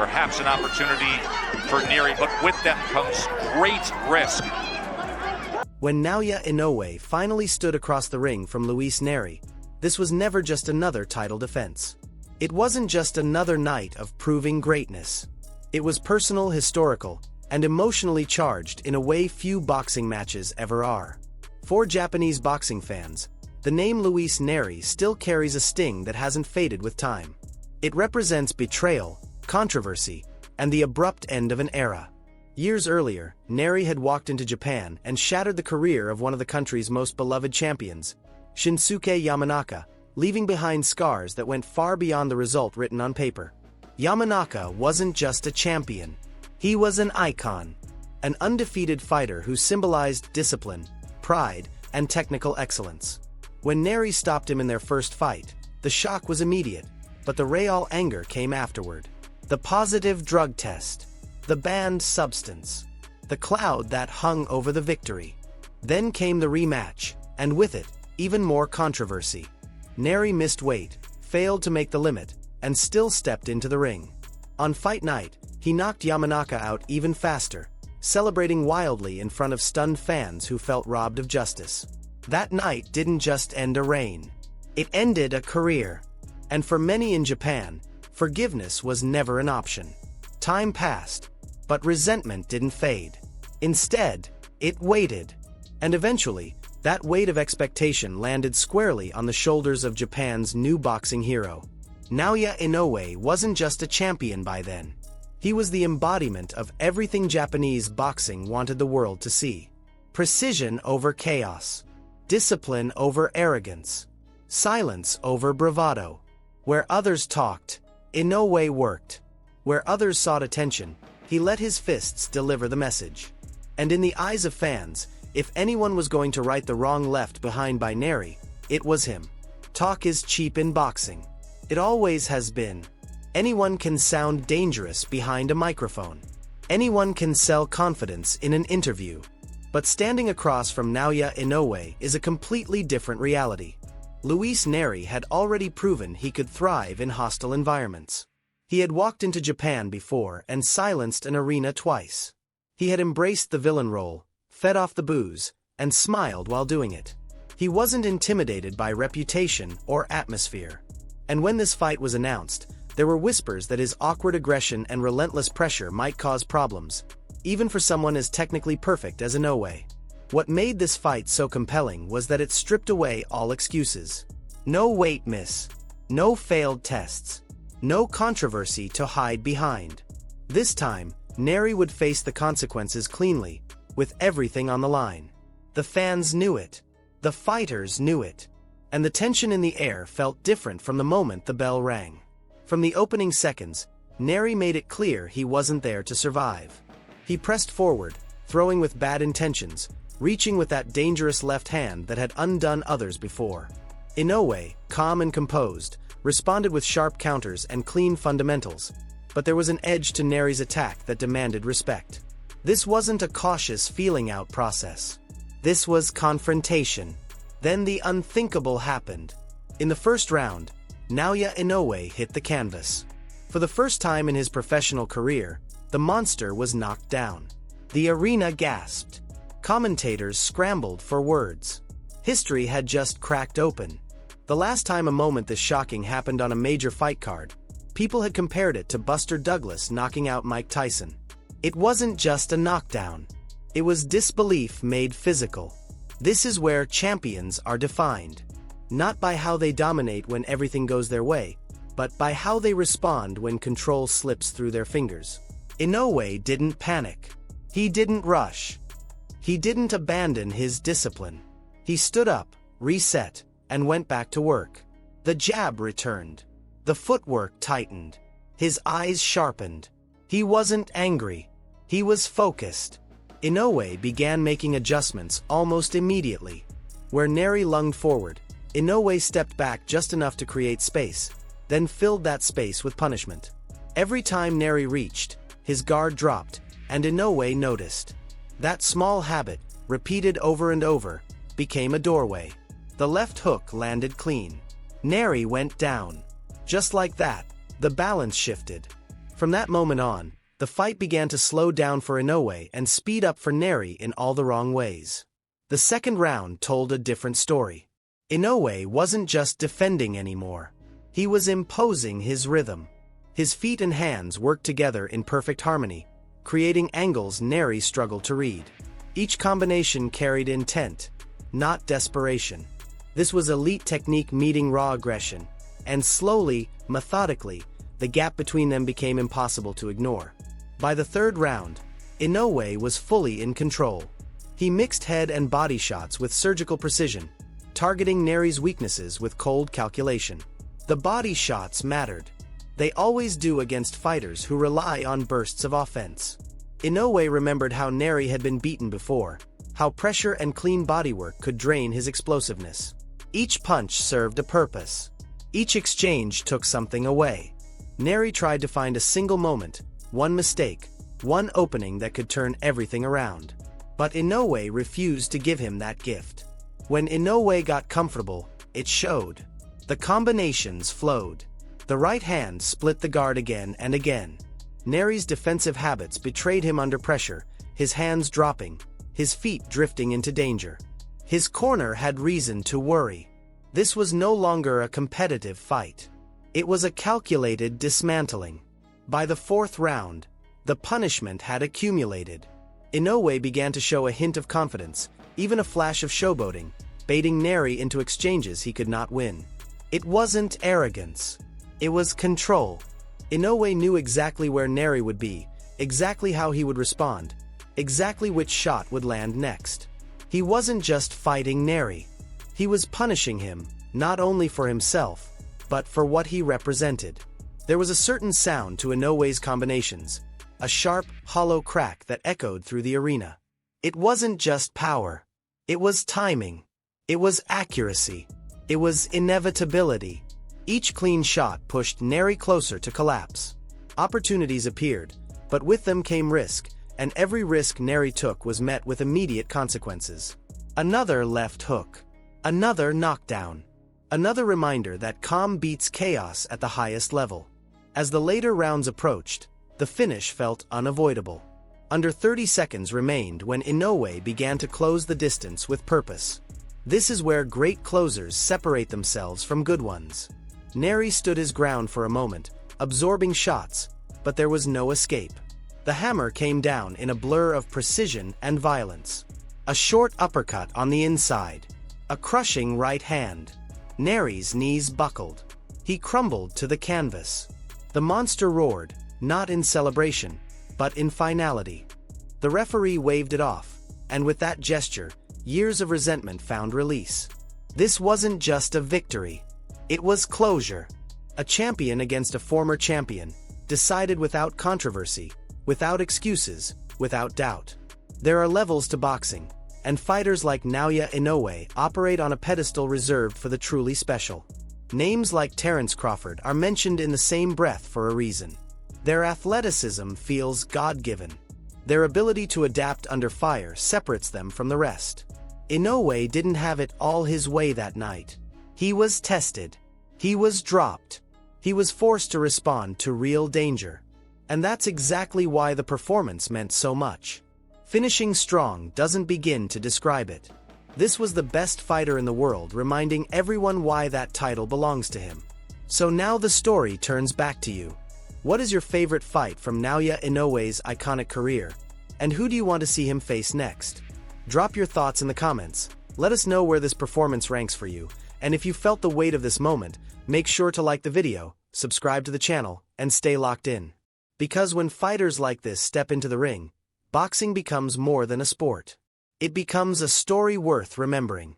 perhaps an opportunity for Nery, but with them comes great risk. When Naoya Inoue finally stood across the ring from Luis Nery, this was never just another title defense. It wasn't just another night of proving greatness. It was personal, historical, and emotionally charged in a way few boxing matches ever are. For Japanese boxing fans, the name Luis Nery still carries a sting that hasn't faded with time. It represents betrayal, controversy, and the abrupt end of an era. Years earlier, Nery had walked into Japan and shattered the career of one of the country's most beloved champions, Shinsuke Yamanaka, leaving behind scars that went far beyond the result written on paper. Yamanaka wasn't just a champion. He was an icon, an undefeated fighter who symbolized discipline, pride, and technical excellence. When Nery stopped him in their first fight, the shock was immediate, but the real anger came afterward. The positive drug test, the banned substance, the cloud that hung over the victory. Then came the rematch, and with it, even more controversy. Nery missed weight, failed to make the limit, and still stepped into the ring. On fight night, he knocked Yamanaka out even faster, celebrating wildly in front of stunned fans who felt robbed of justice. That night didn't just end a reign. It ended a career. And for many in Japan, forgiveness was never an option. Time passed, but resentment didn't fade. Instead, it waited. And eventually, that weight of expectation landed squarely on the shoulders of Japan's new boxing hero. Naoya Inoue wasn't just a champion by then. He was the embodiment of everything Japanese boxing wanted the world to see. Precision over chaos. Discipline over arrogance. Silence over bravado. Where others talked, Inoue worked. Where others sought attention, he let his fists deliver the message. And in the eyes of fans, if anyone was going to right the wrong left behind by Nery, it was him. Talk is cheap in boxing. It always has been. Anyone can sound dangerous behind a microphone. Anyone can sell confidence in an interview. But standing across from Naoya Inoue is a completely different reality. Luis Nery had already proven he could thrive in hostile environments. He had walked into Japan before and silenced an arena twice. He had embraced the villain role, fed off the booze, and smiled while doing it. He wasn't intimidated by reputation or atmosphere. And when this fight was announced, there were whispers that his awkward aggression and relentless pressure might cause problems, even for someone as technically perfect as Inoue. What made this fight so compelling was that it stripped away all excuses. No weight miss, no failed tests, no controversy to hide behind. This time, Nery would face the consequences cleanly, with everything on the line. The fans knew it. The fighters knew it. And the tension in the air felt different from the moment the bell rang. From the opening seconds, Nery made it clear he wasn't there to survive. He pressed forward, throwing with bad intentions, reaching with that dangerous left hand that had undone others before. Inoue, calm and composed, responded with sharp counters and clean fundamentals, but there was an edge to Nery's attack that demanded respect. This wasn't a cautious feeling-out process. This was confrontation. Then the unthinkable happened. In the first round, Naoya Inoue hit the canvas. For the first time in his professional career, the monster was knocked down. The arena gasped. Commentators scrambled for words. History had just cracked open. The last time a moment this shocking happened on a major fight card, people had compared it to Buster Douglas knocking out Mike Tyson. It wasn't just a knockdown. It was disbelief made physical. This is where champions are defined. Not by how they dominate when everything goes their way, but by how they respond when control slips through their fingers. Inoue didn't panic. He didn't rush. He didn't abandon his discipline. He stood up, reset, and went back to work. The jab returned. The footwork tightened. His eyes sharpened. He wasn't angry. He was focused. Inoue began making adjustments almost immediately. Where Nery lunged forward, Inoue stepped back just enough to create space, then filled that space with punishment. Every time Nery reached, his guard dropped, and Inoue noticed. That small habit, repeated over and over, became a doorway. The left hook landed clean. Nery went down. Just like that, the balance shifted. From that moment on, the fight began to slow down for Inoue and speed up for Nery in all the wrong ways. The second round told a different story. Inoue wasn't just defending anymore. He was imposing his rhythm. His feet and hands worked together in perfect harmony, creating angles Nery struggled to read. Each combination carried intent, not desperation. This was elite technique meeting raw aggression, and slowly, methodically, the gap between them became impossible to ignore. By the third round, Inoue was fully in control. He mixed head and body shots with surgical precision, targeting Nery's weaknesses with cold calculation. The body shots mattered. They always do against fighters who rely on bursts of offense. Inoue remembered how Nery had been beaten before, how pressure and clean bodywork could drain his explosiveness. Each punch served a purpose. Each exchange took something away. Nery tried to find a single moment, one mistake, one opening that could turn everything around. But Inoue refused to give him that gift. When Inoue got comfortable, it showed. The combinations flowed. The right hand split the guard again and again. Nery's defensive habits betrayed him under pressure, his hands dropping, his feet drifting into danger. His corner had reason to worry. This was no longer a competitive fight. It was a calculated dismantling. By the fourth round, the punishment had accumulated. Inoue began to show a hint of confidence, even a flash of showboating, baiting Nery into exchanges he could not win. It wasn't arrogance. It was control. Inoue knew exactly where Nery would be, exactly how he would respond, exactly which shot would land next. He wasn't just fighting Nery. He was punishing him, not only for himself, but for what he represented. There was a certain sound to Inoue's combinations, a sharp, hollow crack that echoed through the arena. It wasn't just power. It was timing. It was accuracy. It was inevitability. Each clean shot pushed Nery closer to collapse. Opportunities appeared, but with them came risk, and every risk Nery took was met with immediate consequences. Another left hook. Another knockdown. Another reminder that calm beats chaos at the highest level. As the later rounds approached, the finish felt unavoidable. Under 30 seconds remained when Inoue began to close the distance with purpose. This is where great closers separate themselves from good ones. Nery stood his ground for a moment, absorbing shots, but there was no escape. The hammer came down in a blur of precision and violence. A short uppercut on the inside. A crushing right hand. Nery's knees buckled. He crumbled to the canvas. The monster roared, not in celebration, but in finality. The referee waved it off, and with that gesture, years of resentment found release. This wasn't just a victory. It was closure. A champion against a former champion, decided without controversy, without excuses, without doubt. There are levels to boxing, and fighters like Naoya Inoue operate on a pedestal reserved for the truly special. Names like Terence Crawford are mentioned in the same breath for a reason. Their athleticism feels God-given. Their ability to adapt under fire separates them from the rest. Inoue didn't have it all his way that night. He was tested. He was dropped. He was forced to respond to real danger. And that's exactly why the performance meant so much. Finishing strong doesn't begin to describe it. This was the best fighter in the world, reminding everyone why that title belongs to him. So now the story turns back to you. What is your favorite fight from Naoya Inoue's iconic career? And who do you want to see him face next? Drop your thoughts in the comments. Let us know where this performance ranks for you. And if you felt the weight of this moment, make sure to like the video, subscribe to the channel, and stay locked in. Because when fighters like this step into the ring, boxing becomes more than a sport. It becomes a story worth remembering.